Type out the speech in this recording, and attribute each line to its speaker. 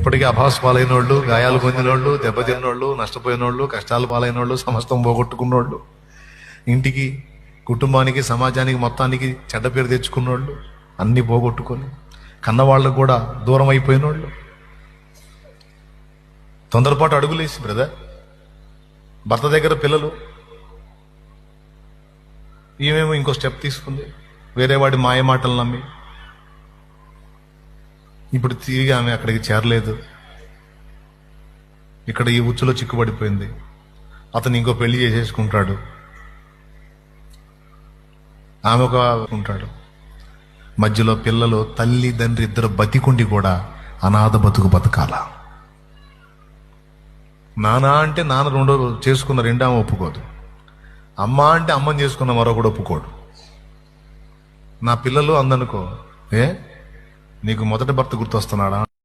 Speaker 1: ఇప్పటికీ అభాస్ పాలైన వాళ్ళు, గాయాలు పొందిన వాళ్ళు, దెబ్బతిన్నోళ్ళు, నష్టపోయిన వాళ్ళు, కష్టాలు పాలైన వాళ్ళు, సమస్తం పోగొట్టుకున్నోళ్ళు, ఇంటికి, కుటుంబానికి, సమాజానికి మొత్తానికి చెడ్డ పేరు తెచ్చుకున్నోళ్ళు, అన్నీ పోగొట్టుకొని కన్నవాళ్ళకు కూడా దూరం అయిపోయిన వాళ్ళు, తొందరపాటు అడుగులేసి బ్రదర్, భర్త దగ్గర పిల్లలు, ఈమెమో ఇంకో స్టెప్ తీసుకుంది, వేరే వాడి మాయ మాటలు నమ్మి. ఇప్పుడు తిరిగి ఆమె అక్కడికి చేరలేదు, ఇక్కడ ఈ ఉచ్చులో చిక్కుబడిపోయింది. అతను ఇంకో పెళ్లి చేసేసుకుంటాడు, ఆమె ఒక ఉంటాడు. మధ్యలో పిల్లలు, తల్లి తండ్రి ఇద్దరు బతికుండి కూడా అనాథ బతుకు బతకాల. నాన్న అంటే నాన్న రెండో చేసుకున్న రెండో ఆమె ఒప్పుకోదు, అమ్మ అంటే అమ్మని చేసుకున్న మరొకడు ఒప్పుకోడు. నా పిల్లలు అందనుకో, నీకు మొదటి భర్త గుర్తొస్తున్నాడా